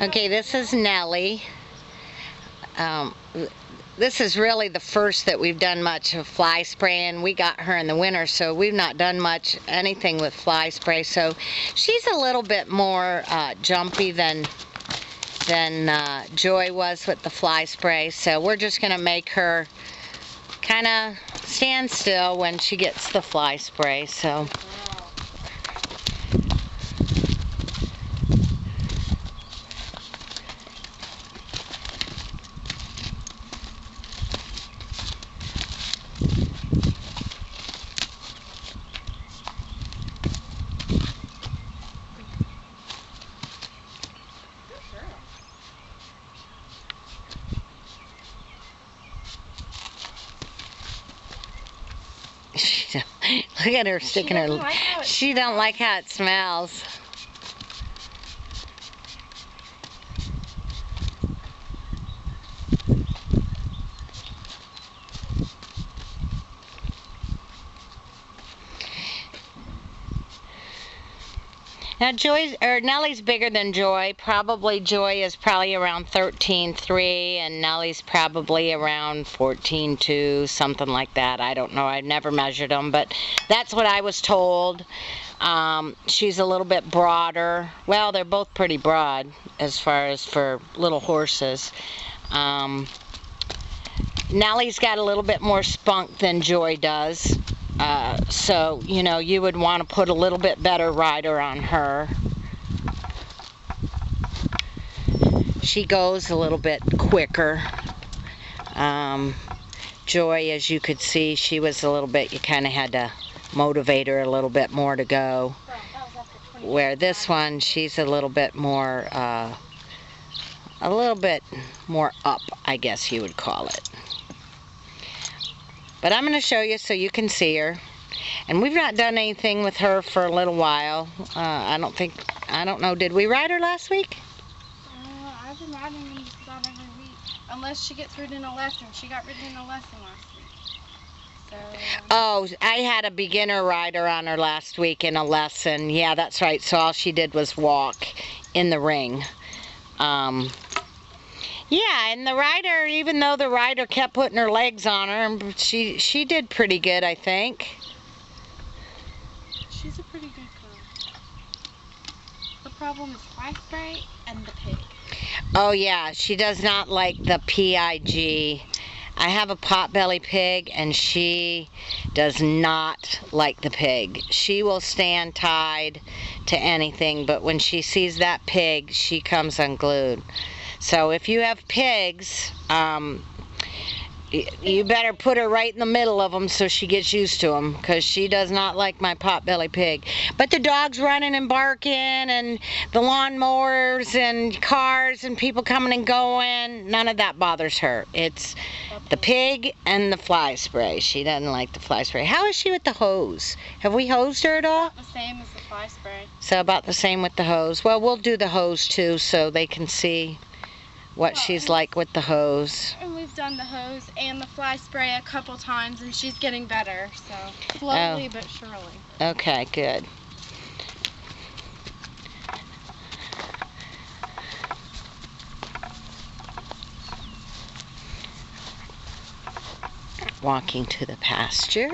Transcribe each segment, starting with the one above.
Okay, this is Nellie. This is really the first that we've done much of fly spraying. We got her in the winter, so we've not done much anything with fly spray. So she's a little bit more jumpy than Joy was with the fly spray. So we're just going to make her kind of stand still when she gets the fly spray. So. Look at her sticking her. She don't like how it smells. Now Nellie's bigger than Joy. Probably Joy is probably around 13.3 and Nellie's probably around 14.2, something like that. I don't know. I've never measured them, but that's what I was told. She's a little bit broader. Well, they're both pretty broad as far as for little horses. Nellie's got a little bit more spunk than Joy does. So, you know, you would want to put a little bit better rider on her. She goes a little bit quicker. Joy, as you could see, she was a little bit, you kind of had to motivate her a little bit more to go. Where this one, she's a little bit more up, I guess you would call it. But I'm going to show you so you can see her. And we've not done anything with her for a little while. I don't know, did we ride her last week? I've been riding her just about every week. Unless she gets ridden in a lesson. She got ridden in a lesson last week. So, oh, I had a beginner rider on her last week in a lesson. Yeah, that's right. So all she did was walk in the ring. Yeah, and the rider, even though the rider kept putting her legs on her, she did pretty good, I think. She's a pretty good girl. The problem is fly spray and the pig. Oh yeah, she does not like the PIG. I have a potbelly pig and she does not like the pig. She will stand tied to anything, but when she sees that pig, she comes unglued. So if you have pigs, you better put her right in the middle of them so she gets used to them, because she does not like my potbelly pig. But the dogs running and barking and the lawnmowers and cars and people coming and going, none of that bothers her. It's the pig and the fly spray. She doesn't like the fly spray. How is she with the hose? Have we hosed her at all? About the same as the fly spray. So about the same with the hose. Well, we'll do the hose too so they can see what she's like with the hose. And we've done the hose and the fly spray a couple times and she's getting better, so slowly but surely. Okay, good. Walking to the pasture.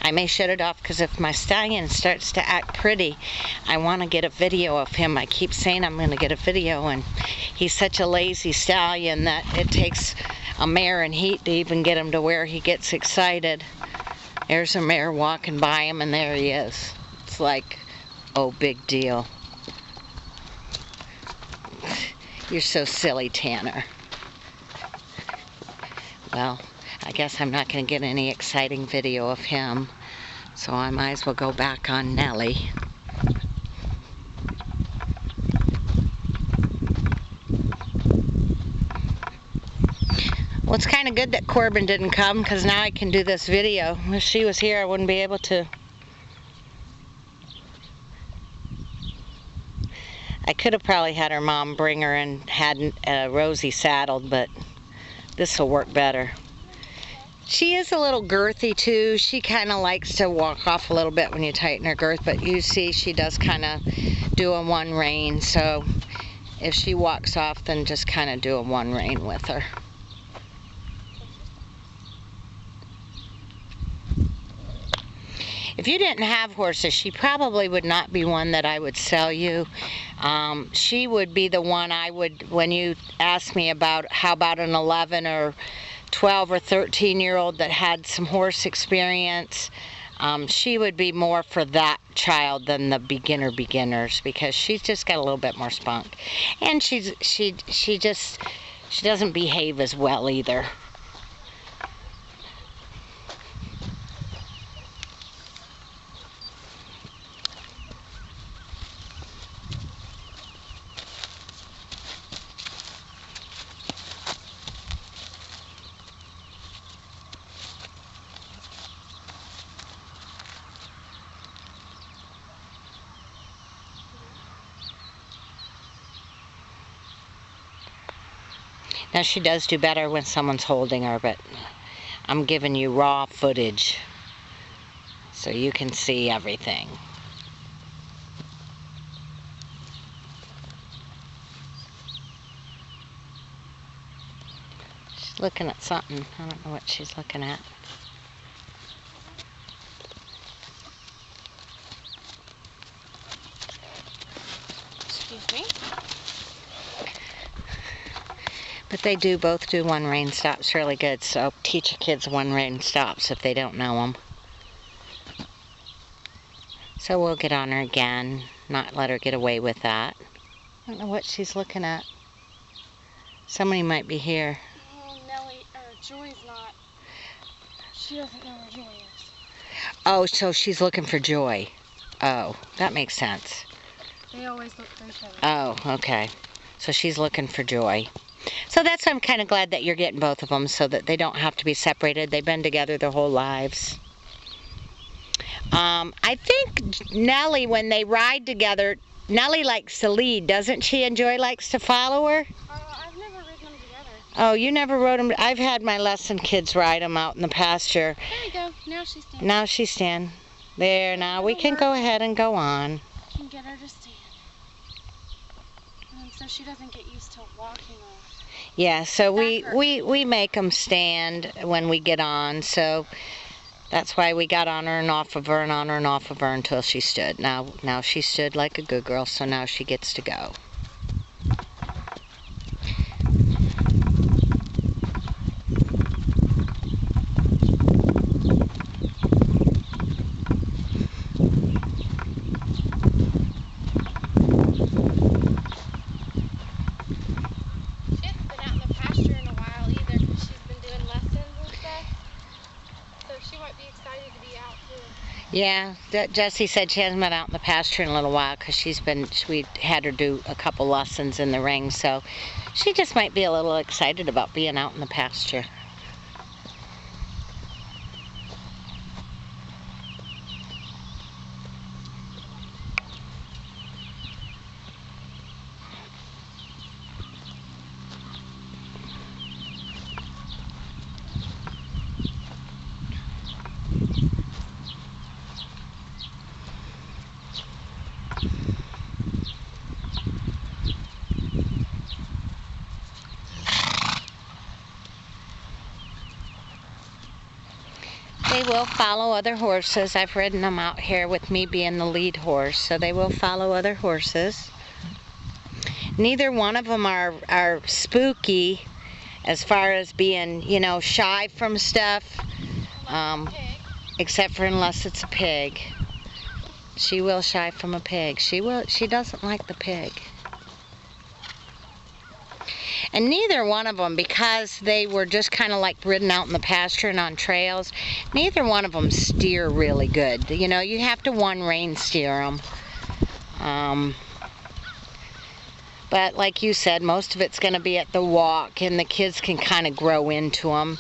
I may shut it off because if my stallion starts to act pretty, I want to get a video of him. I keep saying I'm going to get a video, and he's such a lazy stallion that it takes a mare and heat to even get him to where he gets excited. There's a mare walking by him, and there he is. It's like, oh, big deal. You're so silly, Tanner. Well, I guess I'm not going to get any exciting video of him, so I might as well go back on Nellie. Well, it's kind of good that Corbin didn't come, because now I can do this video. If she was here, I wouldn't be able to. I could have probably had her mom bring her and had Rosie saddled, but this will work better. She is a little girthy too. She kind of likes to walk off a little bit when you tighten her girth, but you see she does kind of do a one rein, so If she walks off, then just kind of do a one rein with her. If you didn't have horses, she probably would not be one that I would sell you. She would be the one I would, when you ask me about how about an 11 or 12 or 13-year-old that had some horse experience, she would be more for that child than the beginners, because she's just got a little bit more spunk, and she doesn't behave as well either. Now she does do better when someone's holding her, but I'm giving you raw footage so you can see everything. She's looking at something. I don't know what she's looking at. Excuse me. But they do both do one rein stops really good, so teach your kids one rein stops if they don't know them. So we'll get on her again, not let her get away with that. I don't know what she's looking at. Somebody might be here. Oh, Nellie, or Joy's not. She doesn't know where Joy is. Oh, so she's looking for Joy. Oh, that makes sense. They always look for each other. Oh, okay. So she's looking for Joy. So that's why I'm kind of glad that you're getting both of them, so that they don't have to be separated. They've been together their whole lives. I think Nellie, when they ride together, Nellie likes to lead, doesn't she? And Joy likes to follow her? I've never ridden them together. Oh, you never rode them? I've had my lesson kids ride them out in the pasture. There you go. Now she's standing. Now she's standing. There, now we can go ahead and go on. You can get her to stand. And so she doesn't get used to walking off. Yeah, so we make them stand when we get on, so that's why we got on her and off of her and on her and off of her until she stood. Now she stood like a good girl, so now she gets to go. Yeah, Jessie said she hasn't been out in the pasture in a little while because we had her do a couple lessons in the ring, so she just might be a little excited about being out in the pasture. They will follow other horses. I've ridden them out here with me being the lead horse, so they will follow other horses. Neither one of them are spooky as far as being, you know, shy from stuff, except for unless it's a pig. She will shy from a pig. She doesn't like the pig. And neither one of them, because they were just kind of like ridden out in the pasture and on trails, neither one of them steer really good. You know, you have to one rein steer them. But like you said, most of it's going to be at the walk, and the kids can kind of grow into them.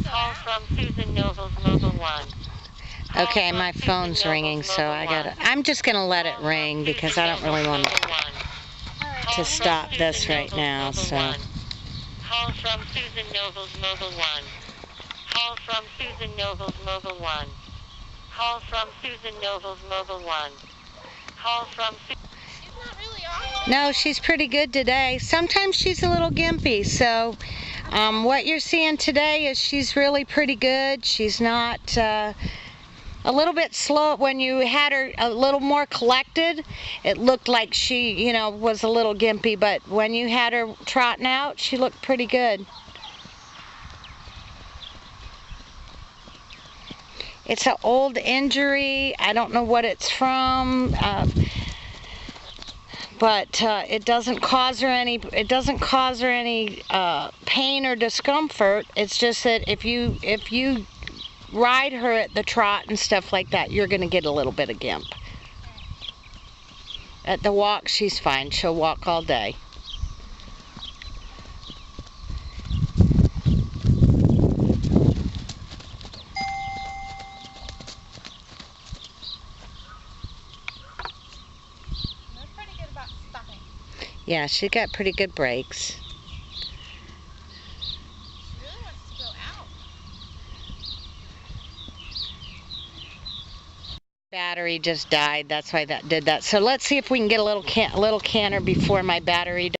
Call from Susan Nobles, Mobile 1. Okay, my phone's ringing, so I'm just going to let it ring because I don't really want to stop this right now, so. Call from Susan Noble's Mobile 1. Call from Susan Noble's Mobile 1. Call from Susan Noble's Mobile 1. Call from She's not really off. No, she's pretty good today. Sometimes she's a little gimpy, so what you're seeing today is she's really pretty good. She's not a little bit slow. When you had her a little more collected, it looked like she, was a little gimpy, but when you had her trotting out, she looked pretty good. It's an old injury. I don't know what it's from, but it doesn't cause her any. It doesn't cause her any pain or discomfort. It's just that if you ride her at the trot and stuff like that, you're going to get a little bit of gimp. At the walk, she's fine. She'll walk all day. They're pretty good about stopping. Yeah, she got pretty good brakes. She really wants to go out. Battery just died. That's why that did that. So let's see if we can get a little canter before my battery dies.